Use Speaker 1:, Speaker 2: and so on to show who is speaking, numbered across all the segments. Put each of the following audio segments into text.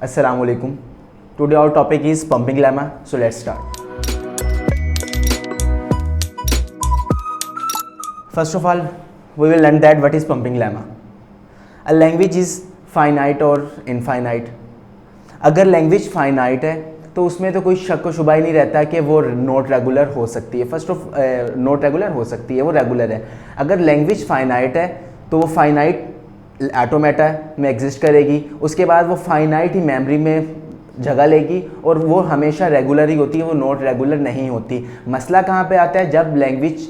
Speaker 1: Assalamu alaikum. Today our topic is pumping lemma. So let's start. First of all, we will learn that what is pumping lemma. A language is finite or infinite. अगर language finite है तो उसमें तो कोई शक व शुबा ही नहीं रहता कि वो नॉट रेगुलर हो सकती है। फर्स्ट ऑफ नॉट रेगुलर हो सकती है, वो रेगुलर है। अगर लैंग्वेज फाइनाइट है तो वो फाइनाइट ऑटोमेटा में एग्जिस्ट करेगी, उसके बाद वो फाइनाइट ही मेमोरी में जगह लेगी और वो हमेशा रेगुलर ही होती है, वो नॉट रेगुलर नहीं होती। मसला कहाँ पे आता है? जब लैंग्वेज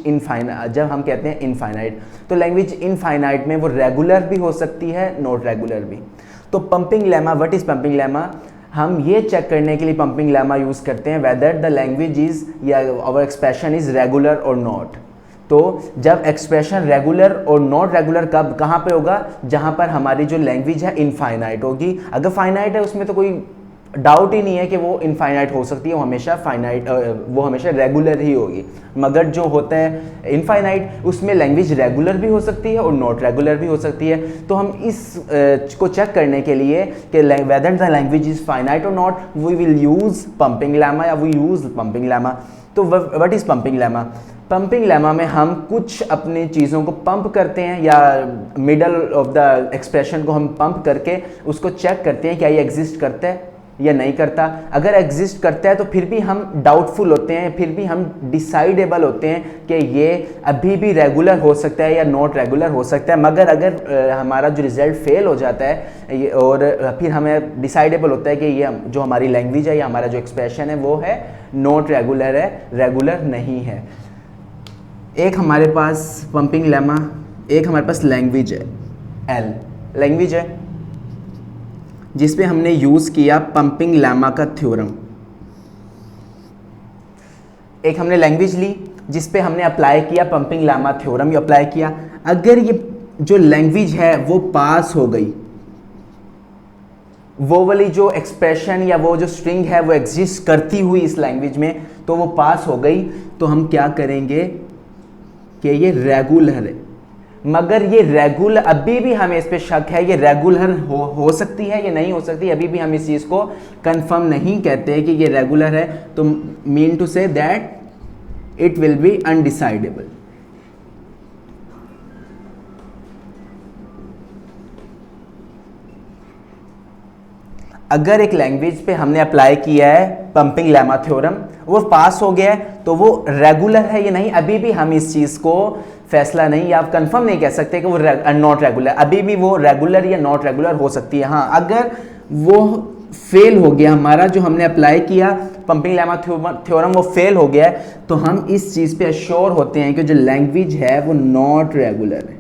Speaker 1: जब हम कहते हैं इनफाइनाइट, तो लैंग्वेज इनफाइनाइट में वो रेगुलर भी हो सकती है, नॉट रेगुलर भी। तो pumping lemma, what is pumping lemma? हम ये चेक करने के लिए पंपिंग लेमा यूज़ करते हैं वेदर द लैंग्वेज इज़ या आवर एक्सप्रेशन इज़ रेगुलर और नॉट। तो जब एक्सप्रेशन रेगुलर और नॉट रेगुलर कब कहाँ पे होगा? जहाँ पर हमारी जो लैंग्वेज है इनफाइनाइट होगी। अगर फाइनाइट है उसमें तो कोई डाउट ही नहीं है कि वो इनफाइनाइट हो सकती है, वो हमेशा फाइनाइट वो हमेशा रेगुलर ही होगी। मगर जो होता है इनफाइनाइट उसमें लैंग्वेज रेगुलर भी हो सकती है और नॉट रेगुलर भी हो सकती है। तो हम इस को चेक करने के लिए कि whether the language is finite और not, we will use pumping lemma या वी यूज़ पंपिंग लेमा। तो what is pumping lemma? Pumping lemma में हम कुछ अपनी चीज़ों को पंप करते हैं या मिडल ऑफ द एक्सप्रेशन को हम पंप करके उसको चेक करते हैं क्या ये एग्जिस्ट करता है या नहीं करता। अगर एग्जिस्ट करता है तो फिर भी हम डाउटफुल होते हैं, फिर भी हम डिसाइडेबल होते हैं कि ये अभी भी रेगुलर हो सकता है या नॉट रेगुलर हो सकता है। मगर अगर हमारा जो रिज़ल्ट फेल हो जाता है और फिर हमें डिसाइडेबल होता है कि ये जो हमारी लैंग्वेज है या हमारा जो एक्सप्रेशन है वो है नॉट रेगुलर है, रेगुलर नहीं है। एक हमारे पास पंपिंग लेमा, एक हमारे पास लैंग्वेज है, एल लैंग्वेज है जिस पे हमने यूज़ किया पंपिंग लेमा का थ्योरम। एक हमने लैंग्वेज ली जिस पे हमने अप्लाई किया पंपिंग लेमा थ्योरम, ये अप्लाई किया। अगर ये जो लैंग्वेज है वो पास हो गई, वो वाली जो एक्सप्रेशन या वो जो स्ट्रिंग है वो एग्जिस्ट करती हुई इस लैंग्वेज में, तो वो पास हो गई, तो हम क्या करेंगे कि ये रेगुलर है। मगर ये रेगुलर, अभी भी हमें इस पे शक है, ये रेगुलर हो सकती है या नहीं हो सकती, अभी भी हम इस चीज़ को कंफर्म नहीं कहते हैं कि ये रेगुलर है। तो मीन टू से that it will be undecidable. अगर एक लैंग्वेज पे हमने अप्लाई किया है पंपिंग लेमा थ्योरम, वो पास हो गया है, तो वो रेगुलर है या नहीं, अभी भी हम इस चीज़ को फैसला नहीं या आप कंफर्म नहीं कह सकते कि वो नॉट रेगुलर, अभी भी वो रेगुलर या नॉट रेगुलर हो सकती है। हाँ, अगर वो फेल हो गया, हमारा जो हमने अप्लाई किया पंपिंग लेमा थ्योरम वो फेल हो गया है, तो हम इस चीज़ पे अश्योर होते हैं कि जो लैंग्वेज है वो नॉट रेगुलर है।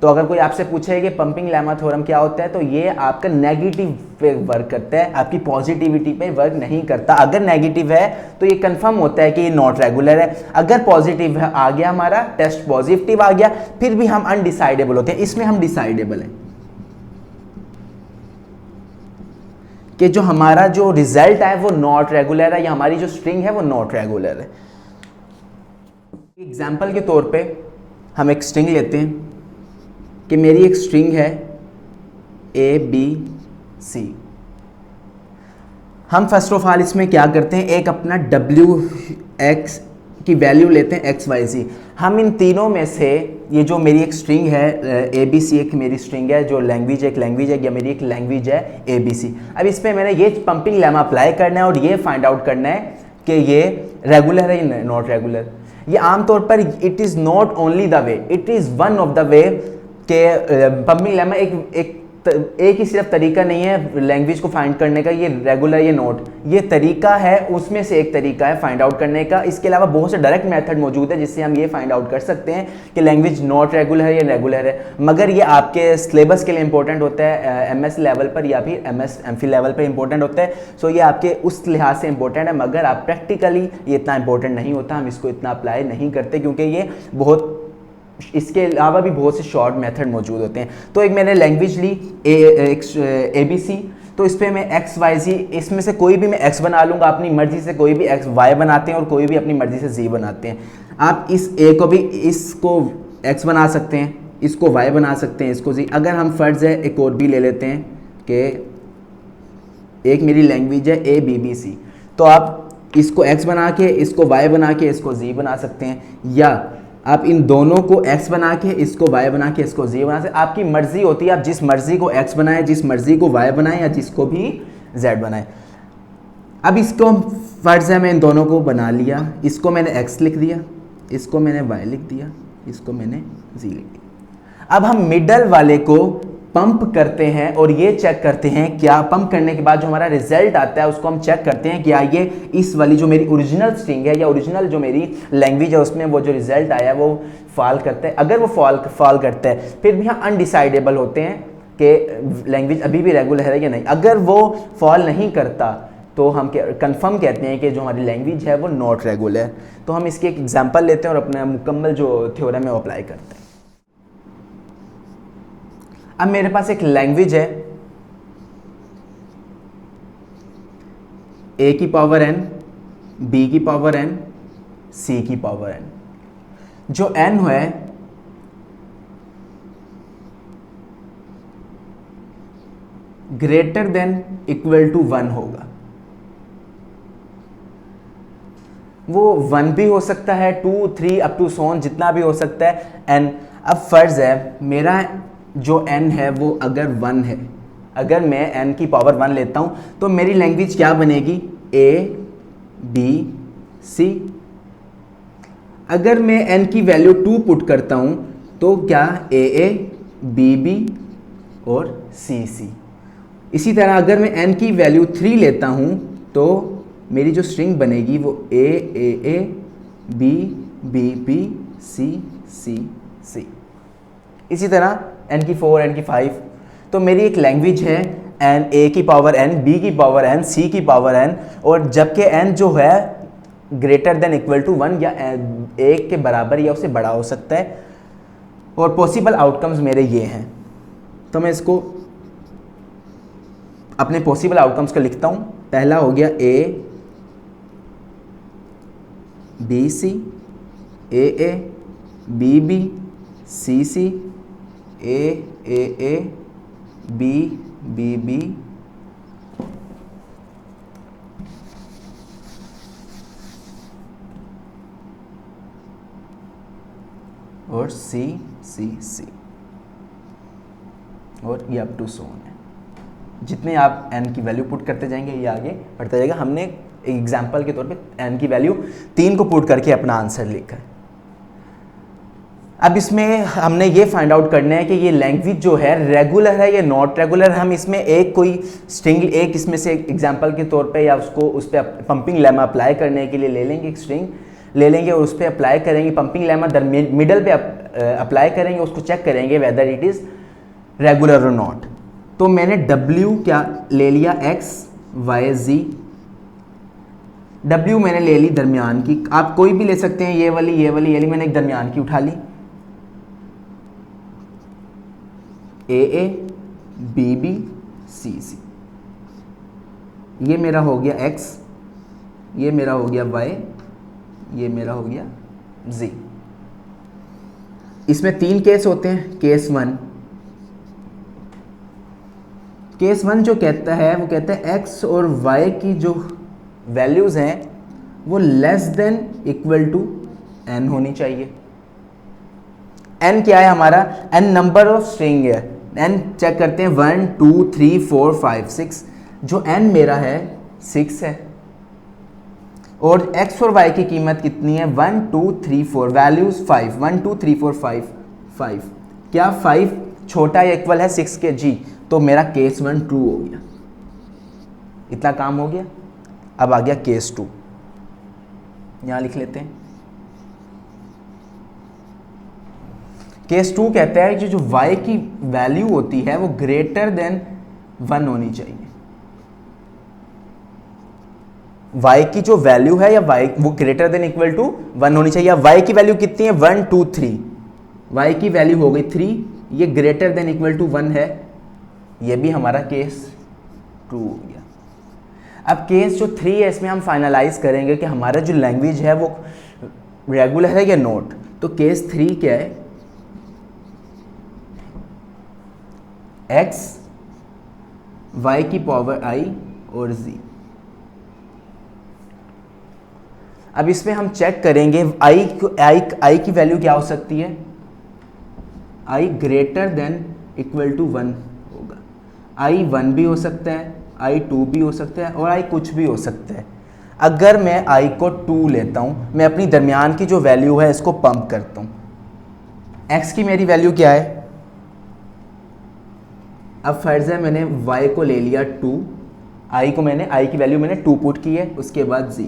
Speaker 1: तो अगर कोई आपसे पूछे कि पंपिंग लेमा थ्योरम क्या होता है, तो ये आपका नेगेटिव पे वर्क करता है, आपकी पॉजिटिविटी पे वर्क नहीं करता। अगर नेगेटिव है तो ये कंफर्म होता है कि ये नॉट रेगुलर है। अगर पॉजिटिव आ गया, हमारा टेस्ट पॉजिटिव आ गया, फिर भी हम अनडिसाइडेबल होते हैं। इसमें हम डिसाइडेबल हैं कि जो हमारा जो रिजल्ट है वो नॉट रेगुलर है या हमारी जो स्ट्रिंग है वो नॉट रेगुलर है। एग्जाम्पल के तौर पे हम एक स्ट्रिंग लेते हैं कि मेरी एक स्ट्रिंग है ABC। हम फर्स्ट ऑफ ऑल इसमें क्या करते हैं, एक अपना WX की वैल्यू लेते हैं XYZ। हम इन तीनों में से ये जो मेरी एक स्ट्रिंग है ABC, एक मेरी स्ट्रिंग है, जो लैंग्वेज एक लैंग्वेज है या मेरी एक लैंग्वेज है ABC। अब इस पर मैंने ये पंपिंग लेमा अप्लाई करना है और ये फाइंड आउट करना है कि ये रेगुलर है या नॉट रेगुलर। ये आमतौर पर it is not only the way, it is one of the way कि पंपिंग लेमा एक ही सिर्फ तरीका नहीं है लैंग्वेज को फाइंड करने का, ये रेगुलर ये नॉट, ये तरीका है, उसमें से एक तरीका है फाइंड आउट करने का। इसके अलावा बहुत से डायरेक्ट मेथड मौजूद है जिससे हम ये फाइंड आउट कर सकते हैं कि लैंग्वेज नॉट रेगुलर है या रेगुलर है। मगर ये आपके सिलेबस के लिए इंपॉर्टेंट होता है, MS लेवल पर या फिर MS MPhil लेवल पर इंपॉर्टेंट होता है। सो ये आपके उस लिहाज से इंपॉर्टेंट है, मगर आप प्रैक्टिकली ये इतना इंपॉर्टेंट नहीं होता, हम इसको इतना अप्लाई नहीं करते क्योंकि ये बहुत, इसके अलावा भी बहुत से शॉर्ट मेथड मौजूद होते हैं। तो एक मैंने लैंग्वेज ली ABC, तो इस पर मैं XYZ, इसमें से कोई भी मैं X बना लूँगा, अपनी मर्जी से कोई भी XY बनाते हैं और कोई भी अपनी मर्जी से Z बनाते हैं। आप इस A को भी इसको X बना सकते हैं, इसको y बना सकते हैं, इसको z। अगर हम फ़र्ज़ है एक और भी ले लेते हैं कि एक मेरी लैंग्वेज है ABBC, तो आप इसको x बना के, इसको y बना के, इसको z बना सकते हैं, या आप इन दोनों को x बना के, इसको y बना के, इसको z बना सकते हैं। आपकी मर्ज़ी होती है, आप जिस मर्ज़ी को x बनाएं, जिस मर्ज़ी को y बनाएं, या जिसको भी z बनाएं। अब इसको फ़र्ज़ है मैं इन दोनों को बना लिया, इसको मैंने x लिख दिया, इसको मैंने y लिख दिया, इसको मैंने z लिख दिया। अब हम मिडल वाले को पंप करते हैं और ये चेक करते हैं क्या, पंप करने के बाद जो हमारा रिजल्ट आता है उसको हम चेक करते हैं क्या ये इस वाली जो मेरी ओरिजिनल स्ट्रिंग है या ओरिजिनल जो मेरी लैंग्वेज है उसमें वो जो रिजल्ट आया है वो फॉल करता है। अगर वो फॉल करता है फिर भी हम अनडिसाइडेबल होते हैं कि लैंग्वेज अभी भी रेगुलर है या नहीं। अगर वो फॉल नहीं करता तो हम कंफर्म कहते हैं कि जो हमारी लैंग्वेज है वो नॉट रेगुलर है। तो हम इसकी एक एग्जांपल लेते हैं और अपना मुकम्मल जो थ्योरम है वो अप्लाई करते हैं। अब मेरे पास एक लैंग्वेज है a की पावर n, b की पावर n, c की पावर n। जो n है ग्रेटर देन इक्वल टू 1 होगा। वो 1 भी हो सकता है, 2, 3 अप टू सोन जितना भी हो सकता है n। अब फर्ज है मेरा जो n है वो अगर 1 है, अगर मैं n की पावर 1 लेता हूं तो मेरी लैंग्वेज क्या बनेगी a b c। अगर मैं n की वैल्यू 2 पुट करता हूं तो क्या a a b b और c c। इसी तरह अगर मैं n की वैल्यू 3 लेता हूं तो मेरी जो स्ट्रिंग बनेगी वो a a a b b b c c c। इसी तरह n की 4, n की 5। तो मेरी एक लैंग्वेज है n a की पावर n, b की पावर n, c की पावर n, और जबकि n जो है ग्रेटर देन इक्वल टू 1 या 1 के बराबर या उससे बड़ा हो सकता है। और पॉसिबल आउटकम्स मेरे ये हैं। तो मैं इसको अपने पॉसिबल आउटकम्स को लिखता हूँ। पहला हो गया a b c, a a b b c c, a a a b b b और c c c, और ये अप टू सोन है। जितने आप n की वैल्यू पुट करते जाएंगे ये आगे बढ़ता जाएगा। हमने एक एग्जांपल के तौर पे n की वैल्यू 3 को पुट करके अपना आंसर लिखा है। अब इसमें हमने ये फाइंड आउट करना है कि ये लैंग्वेज जो है रेगुलर है या नॉट रेगुलर। हम इसमें एक कोई स्ट्रिंग, एक इसमें से एग्जांपल के तौर पे या उसको उस पर पंपिंग लेमा अप्लाई करने के लिए ले लेंगे, एक स्ट्रिंग ले लेंगे और उस पर अप्लाई करेंगे, पंपिंग लेमा मिडल पे अप्लाई करेंगे, उसको चेक करेंगे वेदर इट इज़ रेगुलर और नॉट। तो मैंने W क्या ले लिया x y z। W मैंने ले ली दरमियान की, आप कोई भी ले सकते हैं, ये वाली ये वाली ये वाली, मैंने एक दरमियान की उठा ली। a a b b c c, ये मेरा हो गया x, ये मेरा हो गया y, ये मेरा हो गया z। इसमें 3 केस होते हैं। केस 1, केस 1 जो कहता है वो कहता है x और y की जो वैल्यूज़ हैं वो less than equal to n होनी चाहिए। n क्या है हमारा, n नंबर ऑफ स्ट्रिंग है। n चेक करते हैं 1 2 3 4 5 6। जो n मेरा है 6 है और x और y की कीमत कितनी है 1 2 3 4, वैल्यूज 5 1 2 3 4 5 5। क्या 5 छोटा या इक्वल है 6 के? जी। तो मेरा केस 1 ट्रू हो गया। इतना काम हो गया। अब आ गया केस 2, यहां लिख लेते हैं। केस 2 कहता है कि जो y की वैल्यू होती है वो ग्रेटर देन 1 होनी चाहिए। y की जो वैल्यू है या y वो ग्रेटर देन इक्वल टू 1 होनी चाहिए। y की वैल्यू कितनी है 1 2 3, y की वैल्यू हो गई 3, ये ग्रेटर देन इक्वल टू 1 है। ये भी हमारा केस 2 हो गया। अब केस जो 3 है इसमें हम फाइनलाइज करेंगे कि हमारा जो लैंग्वेज है वो रेगुलर है या नॉट। तो केस 3 क्या है, x y की पावर i और z। अब इसमें हम चेक करेंगे i की वैल्यू क्या हो सकती है, i greater than equal to 1 होगा। i 1 भी हो सकता है, i 2 भी हो सकता है और i कुछ भी हो सकता है। अगर मैं i को 2 लेता हूँ, मैं अपनी दरमियान की जो वैल्यू है इसको पंप करता हूँ। x की मेरी वैल्यू क्या है, अब फर्ज है मैंने y को ले लिया 2, i की वैल्यू मैंने 2 पुट की है, उसके बाद z,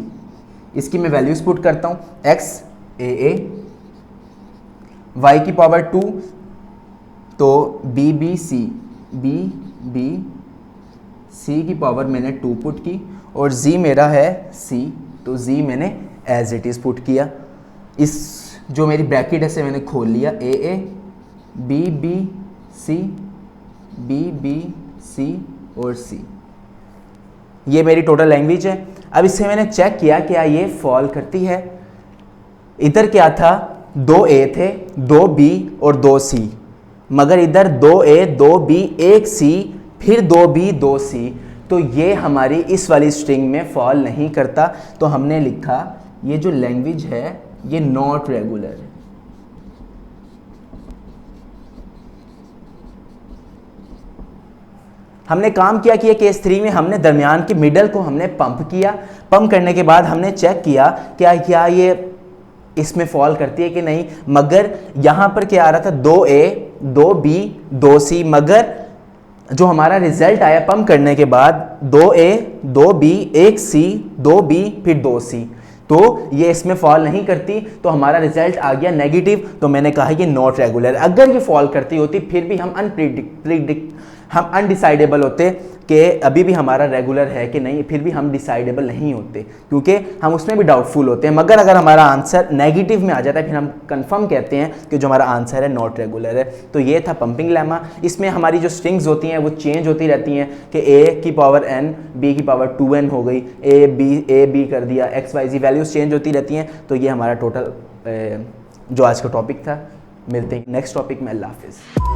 Speaker 1: इसकी मैं वैल्यूज पुट करता हूँ, x a y की पावर 2 तो b b c की पावर मैंने 2 पुट की और z मेरा है c, तो z मैंने एज इट इज़ पुट किया। इस जो मेरी ब्रैकेट है से मैंने खोल लिया, a b c और c, ये मेरी टोटल लैंग्वेज है। अब इससे मैंने चेक किया क्या ये फॉल करती है। इधर क्या था, 2a थे, 2b और 2c, मगर इधर 2a 2b 1c फिर 2b 2c, तो ये हमारी इस वाली स्ट्रिंग में फॉल नहीं करता। तो हमने लिखा ये जो लैंग्वेज है ये नॉट रेगुलर है। हमने काम किया कि केस 3 में हमने दरमियान के मिडल को हमने पंप किया। पंप करने के बाद हमने चेक किया क्या ये इसमें फॉल करती है कि नहीं, मगर यहाँ पर क्या आ रहा था, 2a 2b 2c, मगर जो हमारा रिजल्ट आया पंप करने के बाद 2a 2b 1c 2b फिर 2c, तो ये इसमें फॉल नहीं करती, तो हमारा रिजल्ट आ गया नेगेटिव। तो मैंने कहा ये नॉट रेगुलर। अगर ये फॉल करती होती फिर भी हम अनडिसाइडेबल होते कि अभी भी हमारा रेगुलर है कि नहीं, फिर भी हम डिसाइडेबल नहीं होते क्योंकि हम उसमें भी डाउटफुल होते हैं। मगर अगर हमारा आंसर नेगेटिव में आ जाता है फिर हम कंफर्म कहते हैं कि जो हमारा आंसर है नॉट रेगुलर है। तो ये था पंपिंग लेमा। इसमें हमारी जो स्ट्रिंग्स होती हैं वो चेंज होती रहती हैं कि a की पावर n b की पावर 2n हो गई, a b कर दिया, x y z values change होती रहती हैं। तो ये हमारा टोटल जो आज का टॉपिक था। मिलते हैं नेक्स्ट टॉपिक में। अल्लाह हाफिज़।